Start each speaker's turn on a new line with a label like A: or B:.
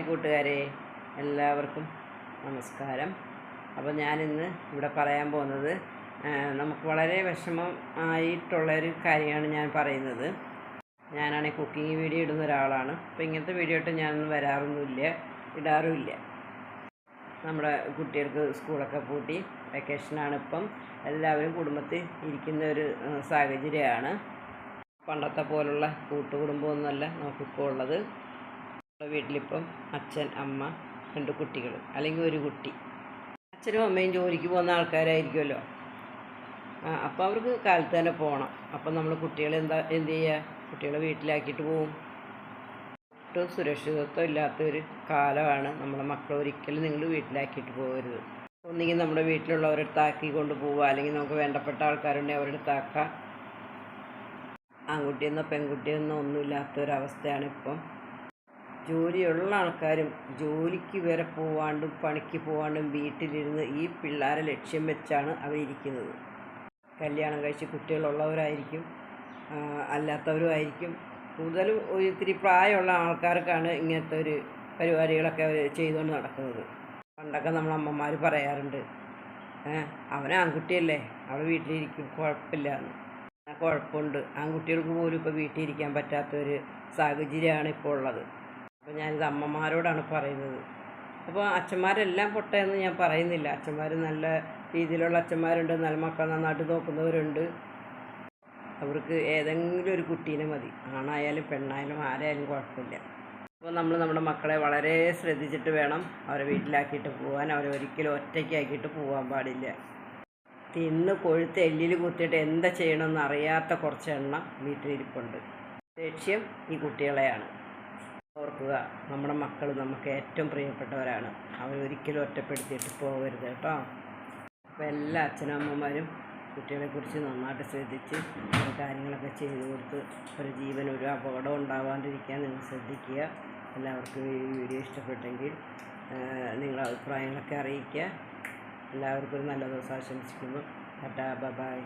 A: കൂട്ടുകാരെ, എല്ലാവർക്കും നമസ്കാരം. അപ്പോൾ ഞാനിന്ന് ഇവിടെ പറയാൻ പോകുന്നത് നമുക്ക് വളരെ വിഷമം ആയിട്ടുള്ളൊരു കാര്യമാണ് ഞാൻ പറയുന്നത്. ഞാനാണെങ്കിൽ കുക്കിംഗ് വീഡിയോ ഇടുന്ന ഒരാളാണ്. അപ്പോൾ ഇങ്ങനത്തെ വീഡിയോ ഇട്ട് ഞാനൊന്നും ഇടാറുമില്ല. നമ്മുടെ കുട്ടികൾക്ക് സ്കൂളൊക്കെ പൂട്ടി വെക്കേഷനാണ്. ഇപ്പം എല്ലാവരും കുടുംബത്തിൽ ഇരിക്കുന്ന ഒരു സാഹചര്യമാണ്. പണ്ടത്തെ പോലുള്ള കൂട്ടുകുടുംബമൊന്നുമല്ല നമുക്കിപ്പോൾ ഉള്ളത്. വീട്ടിലിപ്പം അച്ഛൻ, അമ്മ, 2 കുട്ടികൾ അല്ലെങ്കിൽ ഒരു കുട്ടി. അച്ഛനും അമ്മയും ജോലിക്ക് പോകുന്ന ആൾക്കാരായിരിക്കുമല്ലോ. അപ്പോൾ അവർക്ക് കാലത്ത് തന്നെ പോകണം. അപ്പം നമ്മൾ കുട്ടികളെ എന്ത് ചെയ്യുക? കുട്ടികളെ വീട്ടിലാക്കിയിട്ട് പോവും. ഒട്ടും സുരക്ഷിതത്വം ഇല്ലാത്തൊരു കാലമാണ്. നമ്മുടെ മക്കളെ ഒരിക്കലും നിങ്ങൾ വീട്ടിലാക്കിയിട്ട് പോകരുത്. ഒന്നുകിൽ നമ്മുടെ വീട്ടിലുള്ളവരടുത്ത് ആക്കി കൊണ്ട് പോവുക, അല്ലെങ്കിൽ നമുക്ക് വേണ്ടപ്പെട്ട ആൾക്കാരുണ്ടെങ്കിൽ അവരുടെ അടുത്താക്കാം. ആൺകുട്ടിയെന്നോ പെൺകുട്ടിയെന്നോ ഒന്നുമില്ലാത്തൊരവസ്ഥയാണ് ഇപ്പം. ജോലിയുള്ള ആൾക്കാരും ജോലിക്ക് വരെ പോവാണ്ടും പണിക്ക് പോവാണ്ടും വീട്ടിലിരുന്ന് ഈ പിള്ളേരെ ലക്ഷ്യം വെച്ചാണ് അവരിയ്ക്കുന്നത്. കല്യാണം കഴിച്ച് കുട്ടികളുള്ളവരായിരിക്കും, അല്ലാത്തവരും ആയിരിക്കും. കൂടുതലും ഒത്തിരി പ്രായമുള്ള ആൾക്കാർക്കാണ് ഇങ്ങനത്തെ ഒരു പരിപാടികളൊക്കെ അവർ ചെയ്തുകൊണ്ട് നടക്കുന്നത്. പണ്ടൊക്കെ നമ്മളമ്മമാർ പറയാറുണ്ട്, അവൻ ആൺകുട്ടിയല്ലേ, അവൾ വീട്ടിലിരിക്കും, കുഴപ്പമില്ല എന്ന്. കുഴപ്പമുണ്ട്. ആൺകുട്ടികൾക്ക് പോലും ഇപ്പോൾ വീട്ടിലിരിക്കാൻ പറ്റാത്തൊരു സാഹചര്യമാണ് ഇപ്പോൾ ഉള്ളത്. അപ്പോൾ ഞാനിത് അമ്മമാരോടാണ് പറയുന്നത്. അപ്പോൾ അച്ഛന്മാരെല്ലാം പൊട്ടയെന്ന് ഞാൻ പറയുന്നില്ല. അച്ഛന്മാർ നല്ല രീതിയിലുള്ള അച്ഛന്മാരുണ്ട്, നല്ല മക്കളെ നന്നായിട്ട് നോക്കുന്നവരുണ്ട്. അവർക്ക് ഏതെങ്കിലും ഒരു കുട്ടീനെ മതി, ആണായാലും പെണ്ണായാലും ആരായാലും കുഴപ്പമില്ല. അപ്പോൾ നമ്മൾ നമ്മുടെ മക്കളെ വളരെ ശ്രദ്ധിച്ചിട്ട് വേണം അവരെ വീട്ടിലാക്കിയിട്ട് പോകാൻ. അവരെ ഒരിക്കലും ഒറ്റയ്ക്കാക്കിയിട്ട് പോകാൻ പാടില്ല. തിന്ന് കൊഴുത്ത് എല്ലിൽ കുത്തിയിട്ട് എന്താ ചെയ്യണമെന്ന് അറിയാത്ത കുറച്ച് എണ്ണം വീട്ടിലിരിപ്പുണ്ട്. ലക്ഷ്യം ഈ കുട്ടികളെയാണ്. ഓർക്കുക, നമ്മുടെ മക്കൾ നമുക്ക് ഏറ്റവും പ്രിയപ്പെട്ടവരാണ്. അവരൊരിക്കലും ഒറ്റപ്പെടുത്തിയിട്ട് പോകരുത് കേട്ടോ. അപ്പോൾ എല്ലാ അച്ഛനും അമ്മമാരും കുട്ടികളെക്കുറിച്ച് നന്നായിട്ട് ശ്രദ്ധിച്ച് കാര്യങ്ങളൊക്കെ ചെയ്തു കൊടുത്ത് ഒരു ജീവൻ ഒരു അപകടം ഉണ്ടാവാണ്ടിരിക്കാൻ നിങ്ങൾ ശ്രദ്ധിക്കുക. എല്ലാവർക്കും ഈ വീഡിയോ ഇഷ്ടപ്പെട്ടെങ്കിൽ നിങ്ങളുടെ അഭിപ്രായങ്ങളൊക്കെ അറിയിക്കുക. എല്ലാവർക്കും ഒരു നല്ല ദിവസം ആശംസിക്കുന്നു. ടാറ്റാ, ബൈ.